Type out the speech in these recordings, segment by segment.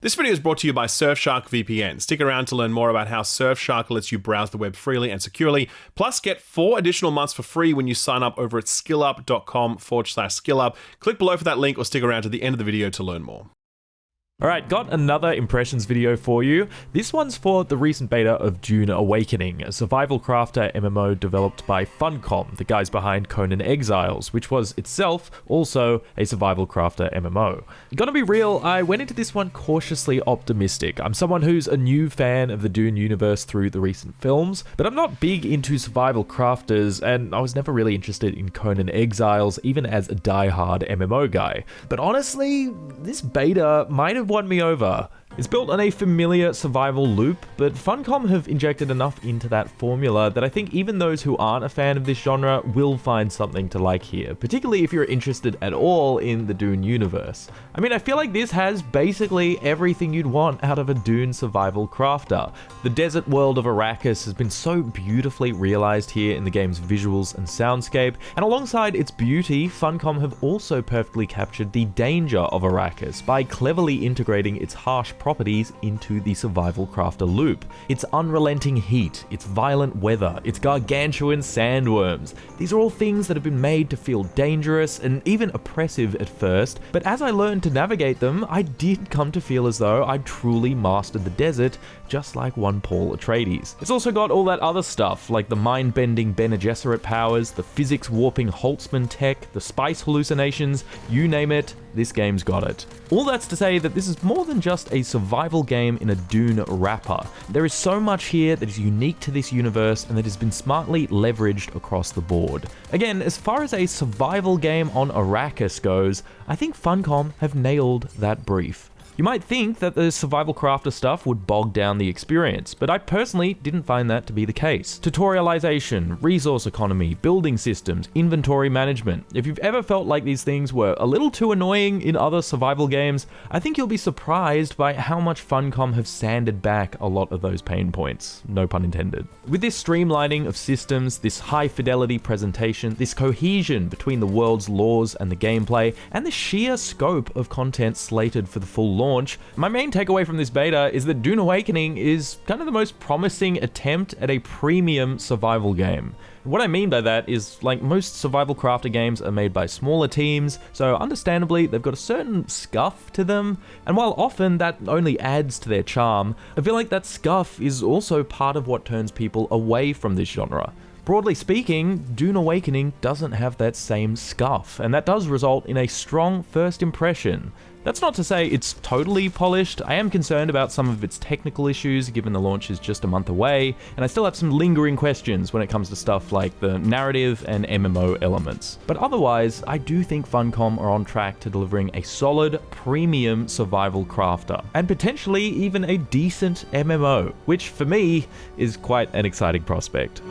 This video is brought to you by Surfshark VPN. Stick around to learn more about how Surfshark lets you browse the web freely and securely. Plus, get 4 additional months for free when you sign up over at skillup.com/skillup. Click below for that link or stick around to the end of the video to learn more. Alright, got another impressions video for you. This one's for the recent beta of Dune Awakening, a survival crafter MMO developed by Funcom, the guys behind Conan Exiles, which was itself also a survival crafter MMO. Gonna be real, I went into this one cautiously optimistic. I'm someone who's a new fan of the Dune universe through the recent films, but I'm not big into survival crafters, and I was never really interested in Conan Exiles, even as a die-hard MMO guy. But honestly, this beta might have won me over. It's built on a familiar survival loop, but Funcom have injected enough into that formula that I think even those who aren't a fan of this genre will find something to like here, particularly if you're interested at all in the Dune universe. I mean, I feel like this has basically everything you'd want out of a Dune survival crafter. The desert world of Arrakis has been so beautifully realized here in the game's visuals and soundscape, and alongside its beauty, Funcom have also perfectly captured the danger of Arrakis by cleverly integrating its harsh properties into the survival crafter loop. Its unrelenting heat, its violent weather, its gargantuan sandworms. These are all things that have been made to feel dangerous and even oppressive at first, but as I learned to navigate them, I did come to feel as though I'd truly mastered the desert, just like one Paul Atreides. It's also got all that other stuff, like the mind-bending Bene Gesserit powers, the physics-warping Holtzman tech, the spice hallucinations, you name it, this game's got it. All that's to say that this is more than just a survival game in a Dune wrapper. There is so much here that is unique to this universe and that has been smartly leveraged across the board. Again, as far as a survival game on Arrakis goes, I think Funcom have nailed that brief. You might think that the survival crafter stuff would bog down the experience, but I personally didn't find that to be the case. Tutorialization, resource economy, building systems, inventory management. If you've ever felt like these things were a little too annoying in other survival games, I think you'll be surprised by how much Funcom have sanded back a lot of those pain points. No pun intended. With this streamlining of systems, this high fidelity presentation, this cohesion between the world's laws and the gameplay, and the sheer scope of content slated for the full launch, my main takeaway from this beta is that Dune Awakening is kind of the most promising attempt at a premium survival game. What I mean by that is, like most survival crafter games are made by smaller teams, so understandably they've got a certain scuff to them, and while often that only adds to their charm, I feel like that scuff is also part of what turns people away from this genre. Broadly speaking, Dune Awakening doesn't have that same scuff, and that does result in a strong first impression. That's not to say it's totally polished. I am concerned about some of its technical issues given the launch is just a month away, and I still have some lingering questions when it comes to stuff like the narrative and MMO elements. But otherwise, I do think Funcom are on track to delivering a solid, premium survival crafter, and potentially even a decent MMO, which for me is quite an exciting prospect.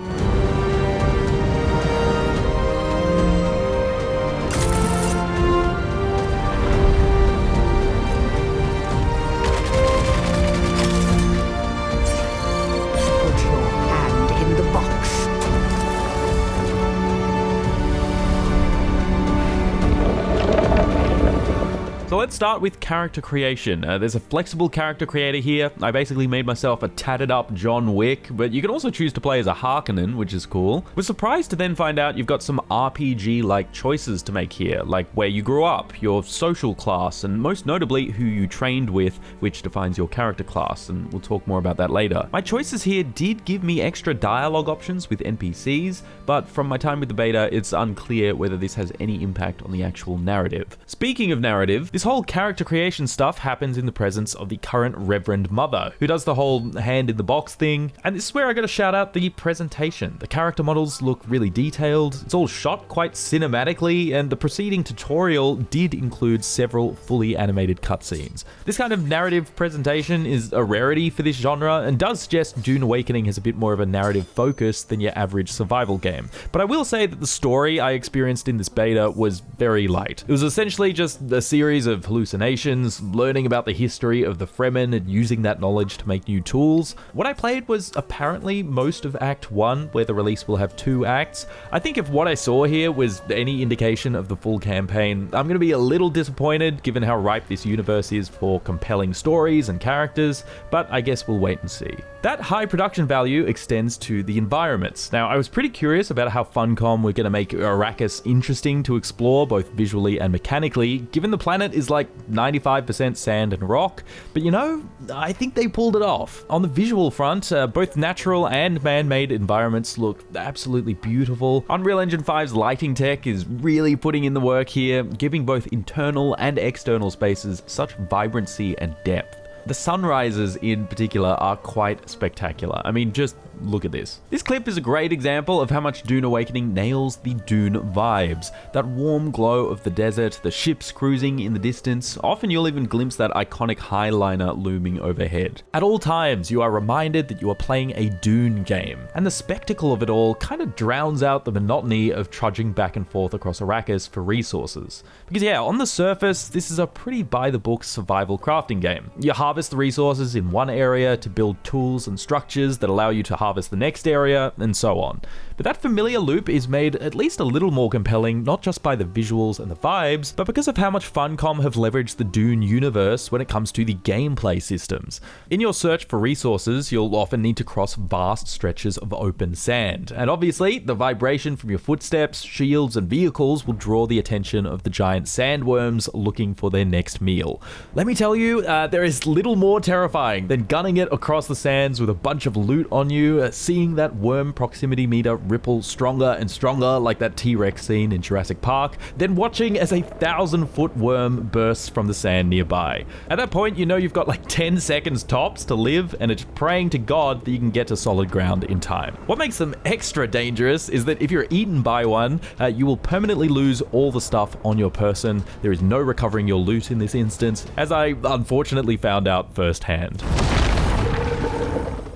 So let's start with character creation. There's a flexible character creator here. I basically made myself a tatted up John Wick, but you can also choose to play as a Harkonnen, which is cool. Was surprised to then find out you've got some RPG-like choices to make here, like where you grew up, your social class, and most notably who you trained with, which defines your character class, and we'll talk more about that later. My choices here did give me extra dialogue options with NPCs, but from my time with the beta, it's unclear whether this has any impact on the actual narrative. Speaking of narrative, this whole character creation stuff happens in the presence of the current Reverend Mother, who does the whole hand in the box thing, and this is where I gotta shout out the presentation. The character models look really detailed, it's all shot quite cinematically, and the preceding tutorial did include several fully animated cutscenes. This kind of narrative presentation is a rarity for this genre, and does suggest Dune Awakening has a bit more of a narrative focus than your average survival game. But I will say that the story I experienced in this beta was very light. It was essentially just a series of hallucinations, learning about the history of the Fremen and using that knowledge to make new tools. What I played was apparently most of Act 1, where the release will have 2 acts. I think if what I saw here was any indication of the full campaign, I'm going to be a little disappointed given how ripe this universe is for compelling stories and characters, but I guess we'll wait and see. That high production value extends to the environments. Now, I was pretty curious about how Funcom were going to make Arrakis interesting to explore both visually and mechanically, given the planet is like 95% sand and rock, but you know, I think they pulled it off. On the visual front, both natural and man-made environments look absolutely beautiful. Unreal Engine 5's lighting tech is really putting in the work here, giving both internal and external spaces such vibrancy and depth. The sunrises in particular are quite spectacular. I mean, just look at this. This clip is a great example of how much Dune Awakening nails the Dune vibes. That warm glow of the desert, the ships cruising in the distance, often you'll even glimpse that iconic highliner looming overhead. At all times, you are reminded that you are playing a Dune game, and the spectacle of it all kind of drowns out the monotony of trudging back and forth across Arrakis for resources. Because yeah, on the surface, this is a pretty by-the-book survival crafting game. You harvest the resources in one area to build tools and structures that allow you to harvest the next area, and so on. But that familiar loop is made at least a little more compelling, not just by the visuals and the vibes, but because of how much Funcom have leveraged the Dune universe when it comes to the gameplay systems. In your search for resources, you'll often need to cross vast stretches of open sand, and obviously, the vibration from your footsteps, shields, and vehicles will draw the attention of the giant sandworms looking for their next meal. Let me tell you, there is little more terrifying than gunning it across the sands with a bunch of loot on you, seeing that worm proximity meter ripple stronger and stronger like that T-Rex scene in Jurassic Park, then watching as a 1,000-foot worm bursts from the sand nearby. At that point, you know you've got like 10 seconds tops to live, and it's praying to God that you can get to solid ground in time. What makes them extra dangerous is that if you're eaten by one, you will permanently lose all the stuff on your person. There is no recovering your loot in this instance, as I unfortunately found out firsthand.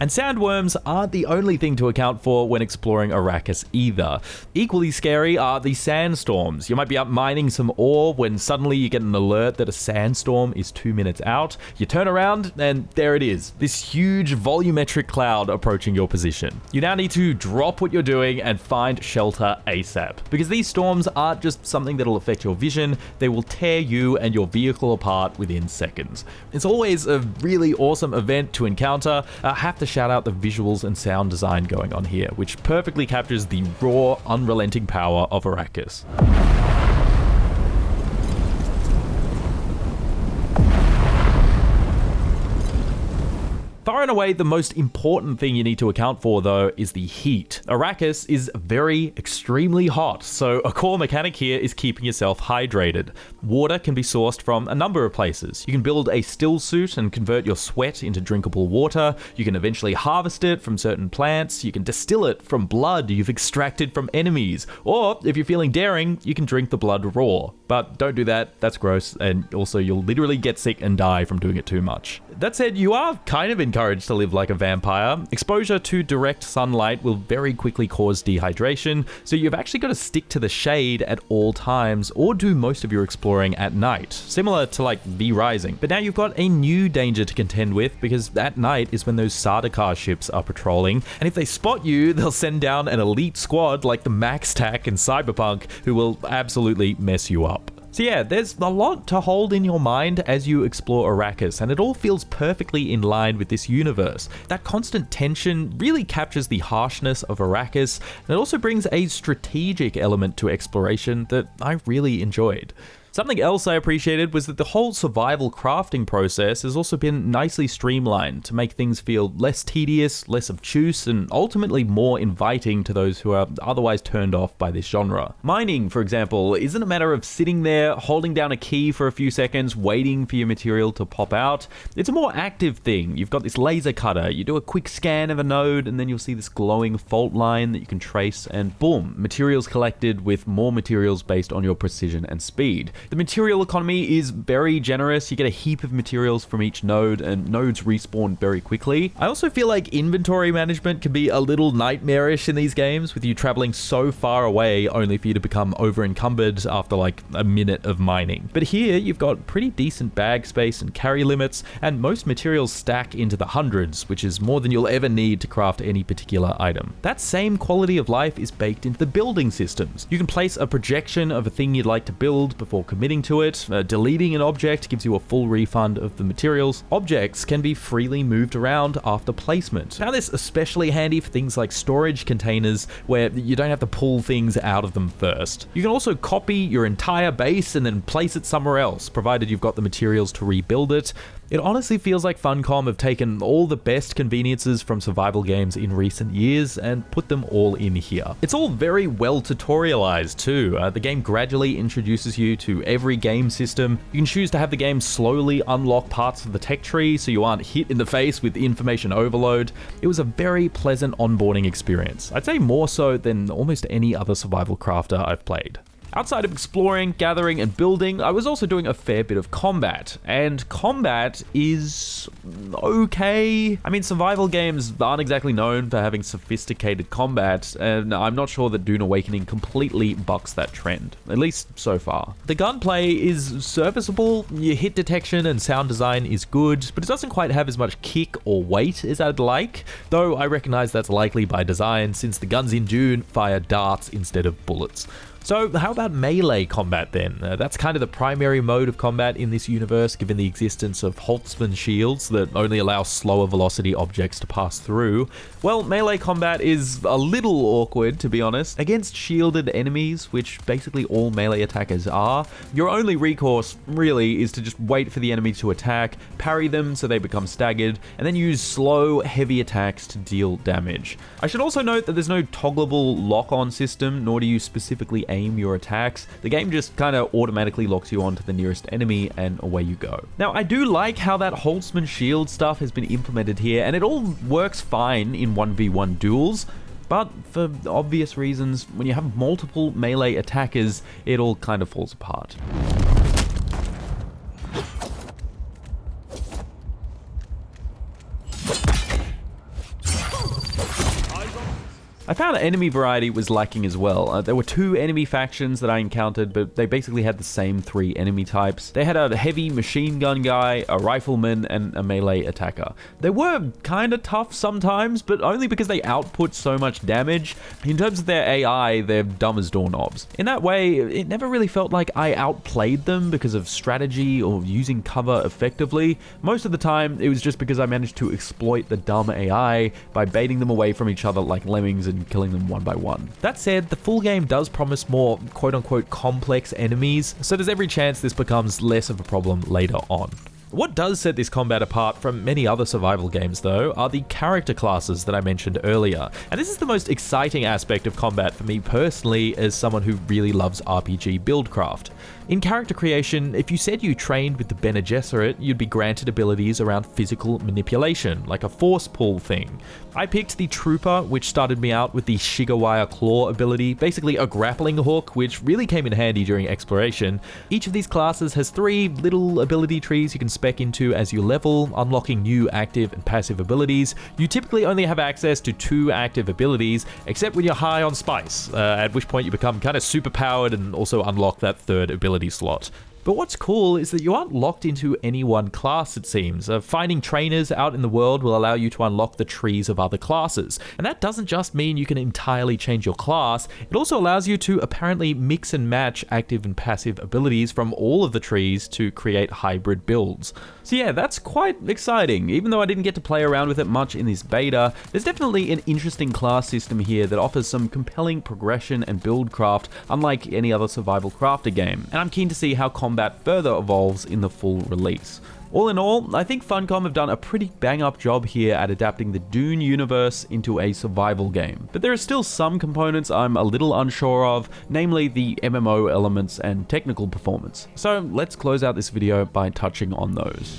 And sandworms aren't the only thing to account for when exploring Arrakis either. Equally scary are the sandstorms. You might be up mining some ore when suddenly you get an alert that a sandstorm is 2 minutes out. You turn around and there it is, this huge volumetric cloud approaching your position. You now need to drop what you're doing and find shelter ASAP, because these storms aren't just something that'll affect your vision, they will tear you and your vehicle apart within seconds. It's always a really awesome event to encounter. I have to shout out the visuals and sound design going on here, which perfectly captures the raw, unrelenting power of Arrakis. Far and away, the most important thing you need to account for, though, is the heat. Arrakis is very, extremely hot, so a core mechanic here is keeping yourself hydrated. Water can be sourced from a number of places. You can build a still suit and convert your sweat into drinkable water. You can eventually harvest it from certain plants. You can distill it from blood you've extracted from enemies. Or, if you're feeling daring, you can drink the blood raw. But don't do that, that's gross, and also you'll literally get sick and die from doing it too much. That said, you are kind of encouraged to live like a vampire. Exposure to direct sunlight will very quickly cause dehydration, so you've actually got to stick to the shade at all times or do most of your exploring at night, similar to like V-Rising. But now you've got a new danger to contend with, because at night is when those Sardaukar ships are patrolling, and if they spot you, they'll send down an elite squad like the Max Tac in Cyberpunk, who will absolutely mess you up. So yeah, there's a lot to hold in your mind as you explore Arrakis, and it all feels perfectly in line with this universe. That constant tension really captures the harshness of Arrakis, and it also brings a strategic element to exploration that I really enjoyed. Something else I appreciated was that the whole survival crafting process has also been nicely streamlined to make things feel less tedious, less obtuse, and ultimately more inviting to those who are otherwise turned off by this genre. Mining, for example, isn't a matter of sitting there, holding down a key for a few seconds, waiting for your material to pop out. It's a more active thing. You've got this laser cutter, you do a quick scan of a node, and then you'll see this glowing fault line that you can trace, and boom, materials collected with more materials based on your precision and speed. The material economy is very generous. You get a heap of materials from each node, and nodes respawn very quickly. I also feel like inventory management can be a little nightmarish in these games, with you traveling so far away only for you to become over-encumbered after like a minute of mining. But here, you've got pretty decent bag space and carry limits, and most materials stack into the hundreds, which is more than you'll ever need to craft any particular item. That same quality of life is baked into the building systems. You can place a projection of a thing you'd like to build before committing to it. Deleting an object gives you a full refund of the materials. Objects can be freely moved around after placement. Now this is especially handy for things like storage containers where you don't have to pull things out of them first. You can also copy your entire base and then place it somewhere else, provided you've got the materials to rebuild it. It honestly feels like Funcom have taken all the best conveniences from survival games in recent years and put them all in here. It's all very well tutorialized too. The game gradually introduces you to every game system. You can choose to have the game slowly unlock parts of the tech tree so you aren't hit in the face with information overload. It was a very pleasant onboarding experience. I'd say more so than almost any other survival crafter I've played. Outside of exploring, gathering, and building, I was also doing a fair bit of combat, and combat is okay. I mean, survival games aren't exactly known for having sophisticated combat, and I'm not sure that Dune Awakening completely bucks that trend, at least so far. The gunplay is serviceable, your hit detection and sound design is good, but it doesn't quite have as much kick or weight as I'd like, though I recognize that's likely by design since the guns in Dune fire darts instead of bullets. So how about melee combat then? That's kind of the primary mode of combat in this universe, given the existence of Holtzman shields that only allow slower velocity objects to pass through. Well, melee combat is a little awkward, to be honest. Against shielded enemies, which basically all melee attackers are, your only recourse really is to just wait for the enemy to attack, parry them so they become staggered, and then use slow, heavy attacks to deal damage. I should also note that there's no toggleable lock-on system, nor do you specifically aim your attacks. The game just kind of automatically locks you onto the nearest enemy and away you go. Now, I do like how that Holtzman shield stuff has been implemented here, and it all works fine in 1v1 duels, but for obvious reasons, when you have multiple melee attackers, it all kind of falls apart. I found enemy variety was lacking as well. There were two enemy factions that I encountered, but they basically had the same three enemy types. They had a heavy machine gun guy, a rifleman, and a melee attacker. They were kind of tough sometimes, but only because they output so much damage. In terms of their AI, they're dumb as doorknobs. In that way, it never really felt like I outplayed them because of strategy or using cover effectively. Most of the time, it was just because I managed to exploit the dumb AI by baiting them away from each other like lemmings and killing them one by one. That said, the full game does promise more quote-unquote complex enemies, so there's every chance this becomes less of a problem later on. What does set this combat apart from many other survival games, though, are the character classes that I mentioned earlier. And this is the most exciting aspect of combat for me personally as someone who really loves RPG buildcraft. In character creation, if you said you trained with the Bene Gesserit, you'd be granted abilities around physical manipulation, like a force pull thing. I picked the Trooper, which started me out with the Shigawire Claw ability, basically a grappling hook, which really came in handy during exploration. Each of these classes has 3 little ability trees you can spec into as you level, unlocking new active and passive abilities. You typically only have access to 2 active abilities, except when you're high on spice, at which point you become kind of super powered and also unlock that 3rd ability slot. But what's cool is that you aren't locked into any one class, it seems. Finding trainers out in the world will allow you to unlock the trees of other classes. And that doesn't just mean you can entirely change your class, it also allows you to apparently mix and match active and passive abilities from all of the trees to create hybrid builds. So yeah, that's quite exciting. Even though I didn't get to play around with it much in this beta, there's definitely an interesting class system here that offers some compelling progression and buildcraft, unlike any other survival crafter game. And I'm keen to see how combat further evolves in the full release. All in all, I think Funcom have done a pretty bang-up job here at adapting the Dune universe into a survival game. But there are still some components I'm a little unsure of, namely the MMO elements and technical performance. So let's close out this video by touching on those.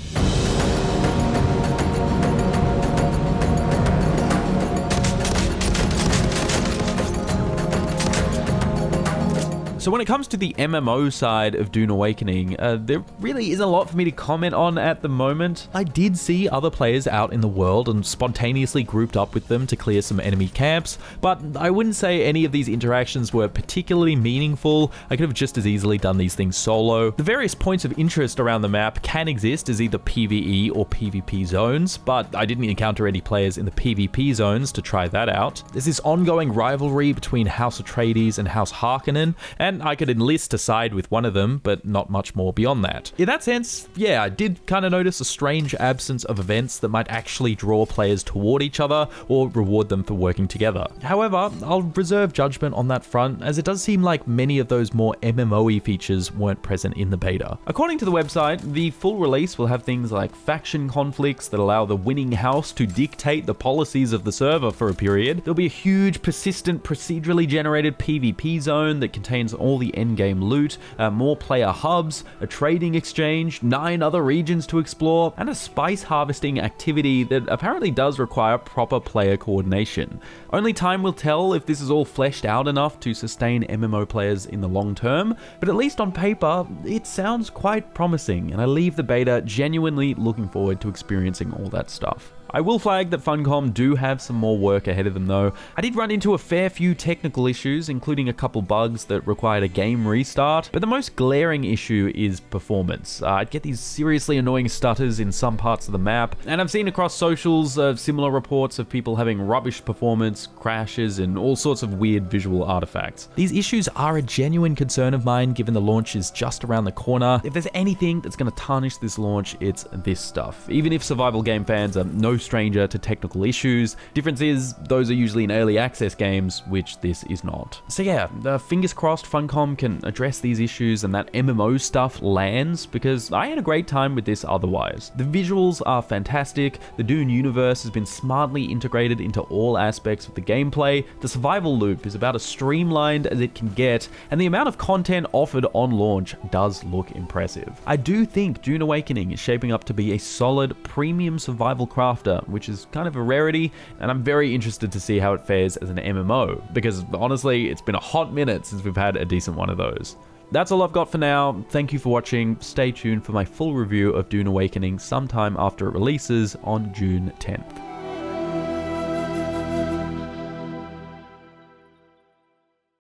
So when it comes to the MMO side of Dune Awakening, there really isn't a lot for me to comment on at the moment. I did see other players out in the world and spontaneously grouped up with them to clear some enemy camps, but I wouldn't say any of these interactions were particularly meaningful. I could have just as easily done these things solo. The various points of interest around the map can exist as either PvE or PvP zones, but I didn't encounter any players in the PvP zones to try that out. There's this ongoing rivalry between House Atreides and House Harkonnen, and I could enlist to side with one of them, but not much more beyond that. In that sense, yeah, I did kind of notice a strange absence of events that might actually draw players toward each other or reward them for working together. However, I'll reserve judgment on that front, as it does seem like many of those more MMO-y features weren't present in the beta. According to the website, the full release will have things like faction conflicts that allow the winning house to dictate the policies of the server for a period. There'll be a huge, persistent, procedurally generated PvP zone that contains all the endgame loot, more player hubs, a trading exchange, 9 other regions to explore, and a spice harvesting activity that apparently does require proper player coordination. Only time will tell if this is all fleshed out enough to sustain MMO players in the long term, but at least on paper, it sounds quite promising, and I leave the beta genuinely looking forward to experiencing all that stuff. I will flag that Funcom do have some more work ahead of them though. I did run into a fair few technical issues, including a couple bugs that required a game restart, but the most glaring issue is performance. I'd get these seriously annoying stutters in some parts of the map, and I've seen across socials similar reports of people having rubbish performance, crashes, and all sorts of weird visual artifacts. These issues are a genuine concern of mine given the launch is just around the corner. If there's anything that's going to tarnish this launch, it's this stuff. Even if survival game fans are no stranger to technical issues, difference is those are usually in early access games, which this is not. So yeah, fingers crossed Funcom can address these issues and that MMO stuff lands, because I had a great time with this otherwise. The visuals are fantastic, the Dune universe has been smartly integrated into all aspects of the gameplay, the survival loop is about as streamlined as it can get, and the amount of content offered on launch does look impressive. I do think Dune Awakening is shaping up to be a solid premium survival crafter, which is kind of a rarity, and I'm very interested to see how it fares as an MMO, because honestly, it's been a hot minute since we've had a decent one of those. That's all I've got for now. Thank you for watching. Stay tuned for my full review of Dune Awakening sometime after it releases on June 10th.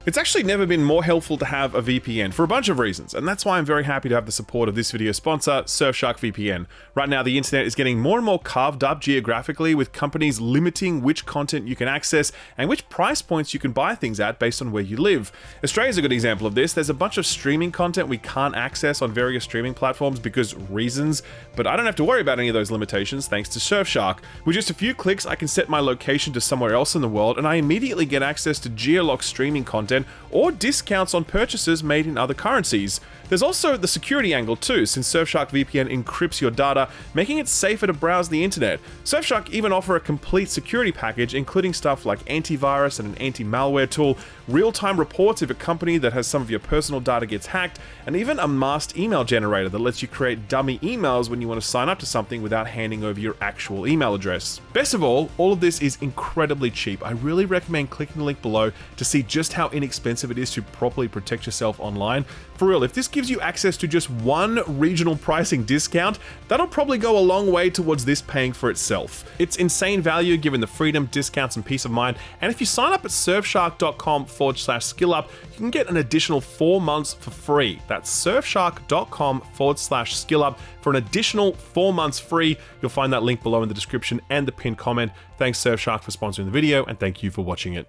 It's actually never been more helpful to have a VPN for a bunch of reasons, and that's why I'm very happy to have the support of this video sponsor, Surfshark VPN. Right now, the internet is getting more and more carved up geographically, with companies limiting which content you can access and which price points you can buy things at based on where you live. Australia's a good example of this. There's a bunch of streaming content we can't access on various streaming platforms because reasons, but I don't have to worry about any of those limitations thanks to Surfshark. With just a few clicks, I can set my location to somewhere else in the world, and I immediately get access to geolocked streaming content or discounts on purchases made in other currencies. There's also the security angle too, since Surfshark VPN encrypts your data, making it safer to browse the internet. Surfshark even offer a complete security package, including stuff like antivirus and an anti-malware tool, real-time reports if a company that has some of your personal data gets hacked, and even a masked email generator that lets you create dummy emails when you want to sign up to something without handing over your actual email address. Best of all of this is incredibly cheap. I really recommend clicking the link below to see just how inexpensive it is to properly protect yourself online. For real, if this gives you access to just one regional pricing discount, that'll probably go a long way towards this paying for itself. It's insane value given the freedom, discounts, and peace of mind, and if you sign up at surfshark.com/skillup, you can get an additional 4 months for free. That's surfshark.com/skillup for an additional 4 months free. You'll find that link below in the description and the pinned comment. Thanks Surfshark for sponsoring the video, and thank you for watching it.